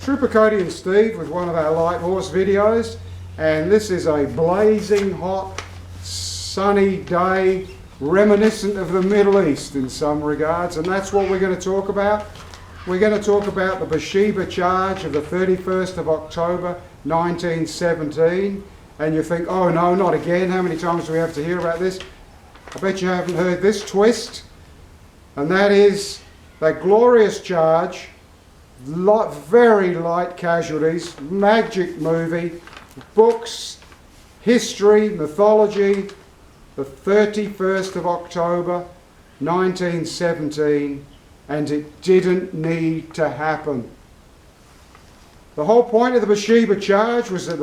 Trooper Cody and Steve with one of our light horse videos, and this is a blazing hot sunny day reminiscent of the Middle East in some regards, and that's what we're going to talk about. We're going to talk about the Beersheba Charge of the 31st of October 1917, and you think, oh no, not again, how many times do we have to hear about this? I bet you haven't heard this twist, and that is that glorious charge, very light casualties, magic movie, books, history, mythology, the 31st of October 1917, and it didn't need to happen. The whole point of the Beersheba Charge was that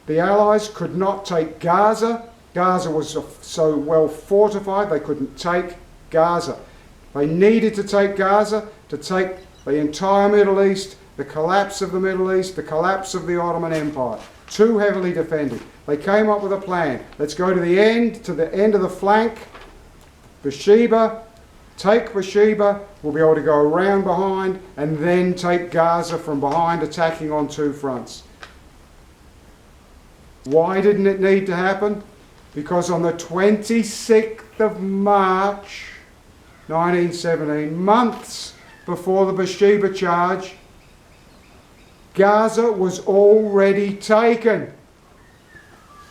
the Allies could not take Gaza. Gaza was so well fortified they couldn't take Gaza. They needed to take Gaza to take the entire Middle East, the collapse of the Middle East, the collapse of the Ottoman Empire. Too heavily defended. They came up with a plan. Let's go to the end of the flank. Beersheba, take Beersheba, we'll be able to go around behind and then take Gaza from behind, attacking on two fronts. Why didn't it need to happen? Because on the 26th of March 1917, months before the Beersheba Charge, Gaza was already taken.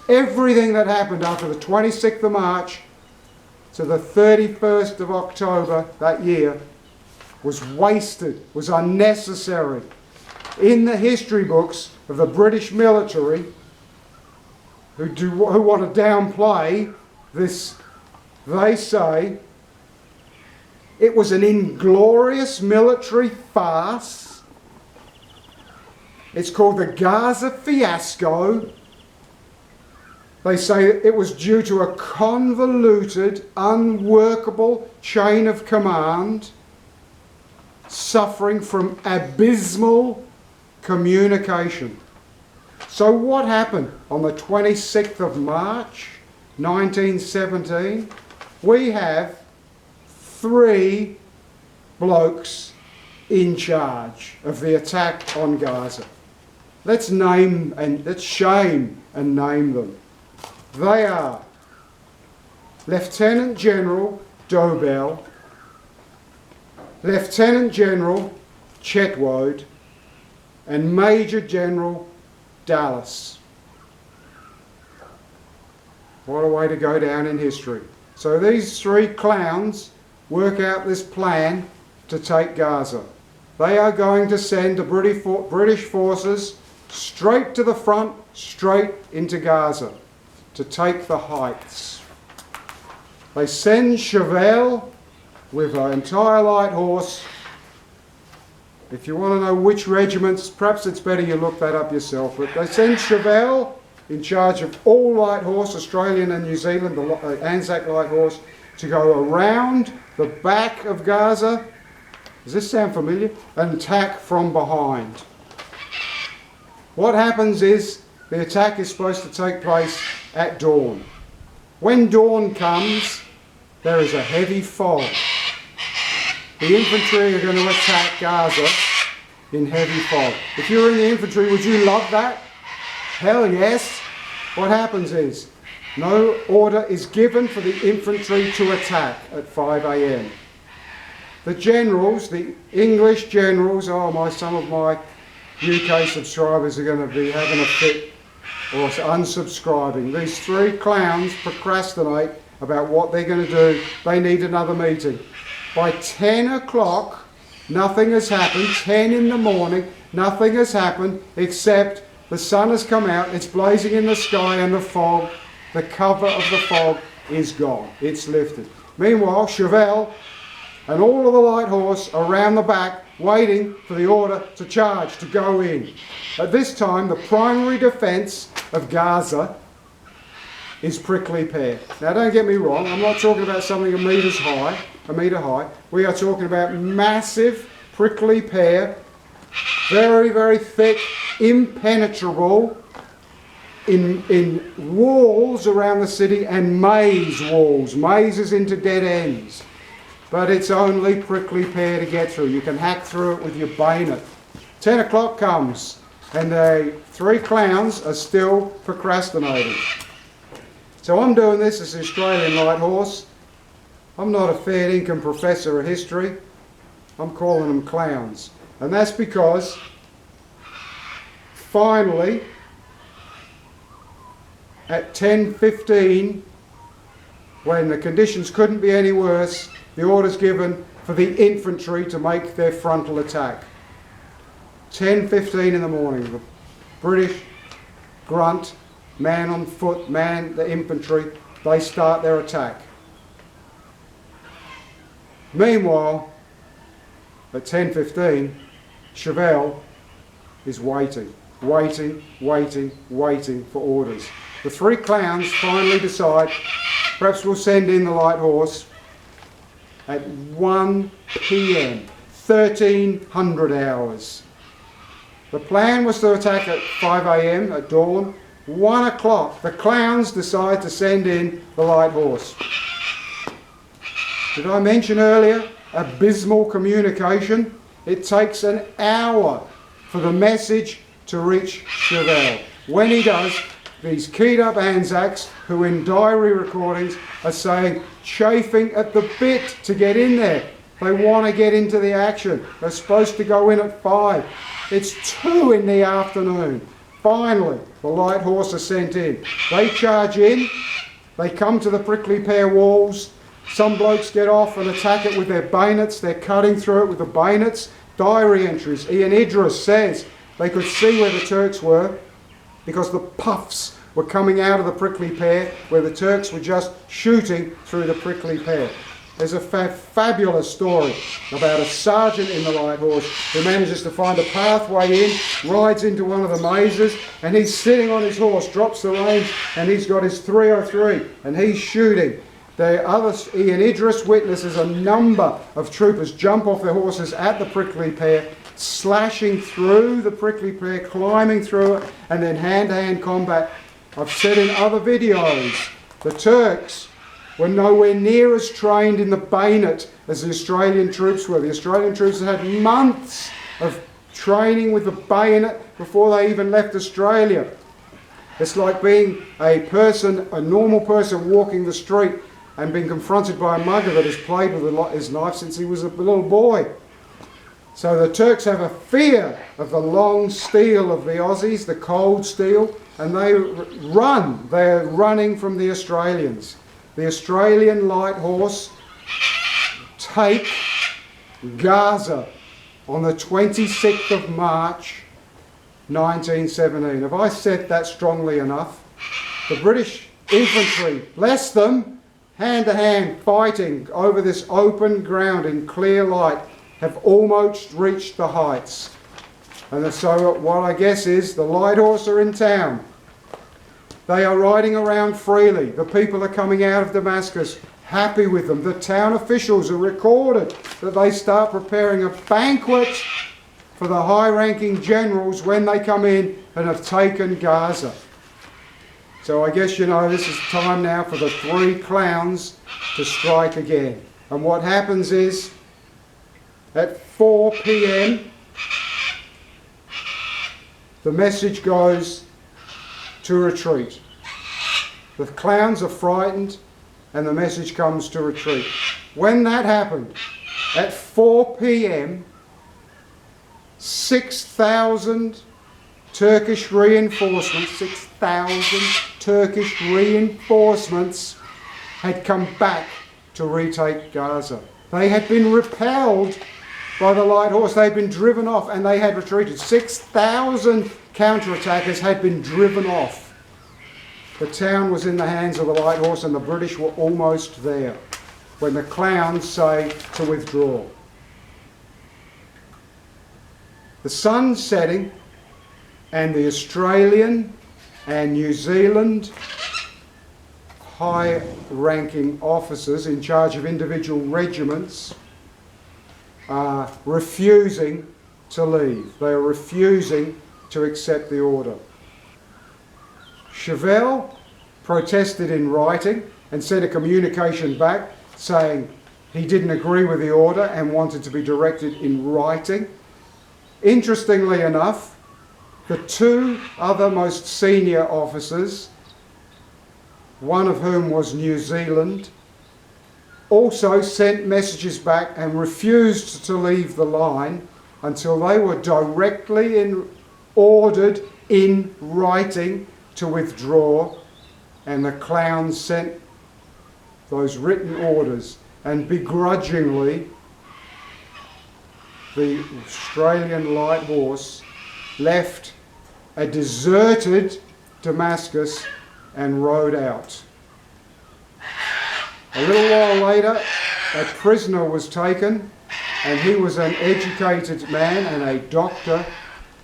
Everything that happened after the 26th of March to the 31st of October that year was wasted, was unnecessary. In the history books of the British military, who want to downplay this, they say it was an inglorious military farce. It's called the Gaza fiasco. They say it was due to a convoluted, unworkable chain of command, suffering from abysmal communication. So what happened on the 26th of March 1917? We have three blokes in charge of the attack on Gaza. Let's shame and name them. They are Lieutenant General Dobell, Lieutenant General Chetwode, and Major General Dallas. What a way to go down in history. So these three clowns work out this plan to take Gaza. They are going to send the British forces straight to the front, straight into Gaza, to take the heights. They send Chevelle with an entire light horse. If you want to know which regiments, perhaps it's better you look that up yourself, but they send Chevelle in charge of all light horse, Australian and New Zealand, the Anzac light horse, to go around the back of Gaza. Does this sound familiar? And attack from behind. What happens is the attack is supposed to take place at dawn. When dawn comes, there is a heavy fog. The infantry are going to attack Gaza in heavy fog. If you're in the infantry, would you love that? Hell yes. What happens is, no order is given for the infantry to attack at 5 a.m. The generals, the English generals, some of my UK subscribers are going to be having a fit or unsubscribing. These three clowns procrastinate about what they're going to do. They need another meeting. By 10 o'clock, nothing has happened. 10 in the morning, nothing has happened except the sun has come out, it's blazing in the sky, and the fog, the cover of the fog is gone. It's lifted. Meanwhile, Chevelle and all of the light horse around the back waiting for the order to charge, to go in. At this time, the primary defence of Gaza is prickly pear. Now don't get me wrong, I'm not talking about something a metre high. We are talking about massive prickly pear, very, very thick, impenetrable, in walls around the city, and maze walls, mazes into dead ends. But it's only prickly pear to get through. You can hack through it with your bayonet. 10 o'clock comes and the 3 clowns are still procrastinating. So I'm doing this as the Australian Light Horse. I'm not a fair income professor of history. I'm calling them clowns. And that's because finally at 10:15, when the conditions couldn't be any worse, the order's given for the infantry to make their frontal attack. 10:15 in the morning, the British grunt, man on foot, man, the infantry, they start their attack. Meanwhile, at 10:15, Chauvel is waiting for orders. The 3 clowns finally decide, perhaps we'll send in the light horse at 1 p.m, 1300 hours. The plan was to attack at 5 a.m. at dawn. 1 o'clock, the clowns decide to send in the light horse. Did I mention earlier abysmal communication? It takes an hour for the message to reach Chauvel. When he does, these keyed up Anzacs, who in diary recordings are saying, chafing at the bit to get in there. They want to get into the action. They're supposed to go in at 5. It's 2 in the afternoon. Finally, the light horse are sent in. They charge in. They come to the prickly pear walls. Some blokes get off and attack it with their bayonets. They're cutting through it with the bayonets. Diary entries. Ian Idris says they could see where the Turks were because the puffs were coming out of the prickly pear where the Turks were just shooting through the prickly pear. There's a fabulous story about a sergeant in the light horse who manages to find a pathway in, rides into one of the mazes, and he's sitting on his horse, drops the reins, and he's got his 303 and he's shooting. The other, Ian Idris, witnesses a number of troopers jump off their horses at the prickly pear, slashing through the prickly pear, climbing through it, and then hand-to-hand combat. I've said in other videos, the Turks were nowhere near as trained in the bayonet as the Australian troops were. The Australian troops had had months of training with the bayonet before they even left Australia. It's like being a normal person walking the street and being confronted by a mugger that has played with his knife since he was a little boy. So the Turks have a fear of the long steel of the Aussies, the cold steel, and they run. They're running from the Australians. The Australian light horse take Gaza on the 26th of March 1917. Have I said that strongly enough? The British infantry, bless them, hand to hand fighting over this open ground in clear light, have almost reached the heights. And so what I guess is the light horse are in town. They are riding around freely. The people are coming out of Damascus happy with them. The town officials are recorded that they start preparing a banquet for the high-ranking generals when they come in and have taken Gaza. So I guess you know this is time now for the 3 clowns to strike again. And what happens is at 4 p.m. the message goes to retreat. The clowns are frightened and the message comes to retreat. When that happened, at 4 p.m, 6,000 Turkish reinforcements, 6,000 Turkish reinforcements had come back to retake Gaza. They had been repelled by the light horse. They had been driven off and they had retreated. 6,000 counterattackers had been driven off. The town was in the hands of the light horse and the British were almost there when the clowns say to withdraw. The sun's setting and the Australian and New Zealand high-ranking officers in charge of individual regiments are refusing to leave. They are refusing to accept the order. Chauvel protested in writing and sent a communication back saying he didn't agree with the order and wanted to be directed in writing. Interestingly enough, the two other most senior officers, one of whom was New Zealand, also sent messages back and refused to leave the line until they were directly ordered in writing to withdraw, and the clowns sent those written orders, and begrudgingly the Australian light horse left a deserted Damascus and rode out. A little while later, a prisoner was taken, and he was an educated man and a doctor,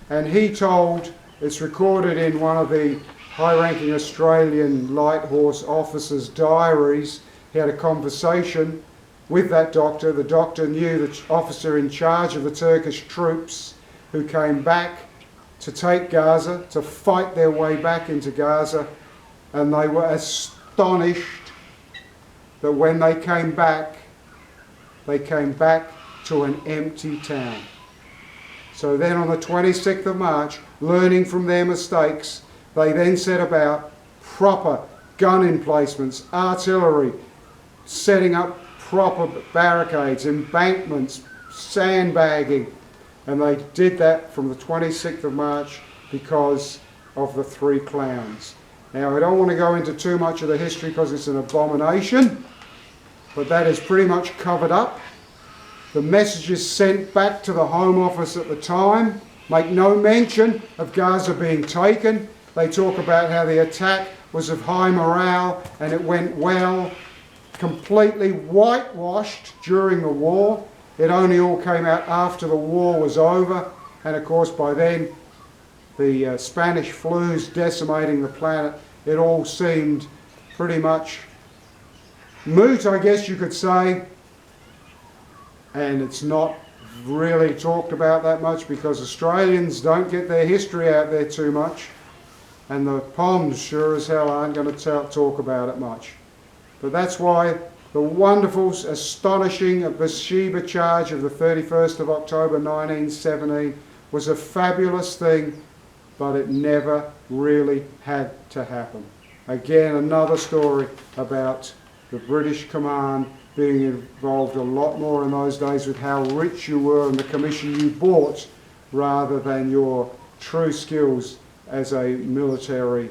and he told, it's recorded in one of the high-ranking Australian light horse officers' diaries, he had a conversation with that doctor. The doctor knew the officer in charge of the Turkish troops who came back to take Gaza, to fight their way back into Gaza, and they were astonished that when they came back to an empty town. So then on the 26th of March, learning from their mistakes, they then set about proper gun emplacements, artillery, setting up proper barricades, embankments, sandbagging, and they did that from the 26th of March because of the three clowns. Now, I don't want to go into too much of the history because it's an abomination, but that is pretty much covered up. The messages sent back to the Home Office at the time make no mention of Gaza being taken. They talk about how the attack was of high morale and it went well, completely whitewashed during the war. It only all came out after the war was over, and of course by then the Spanish flu's decimating the planet. It all seemed pretty much moot, I guess you could say, and it's not really talked about that much because Australians don't get their history out there too much, and the Poms sure as hell aren't going to talk about it much. But that's why the wonderful, astonishing Beersheba Charge of the 31st of October 1917 was a fabulous thing, but it never really had to happen. Again, another story about the British command being involved a lot more in those days with how rich you were and the commission you bought rather than your true skills as a military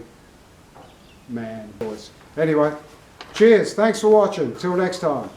man. Anyway, cheers, thanks for watching, till next time.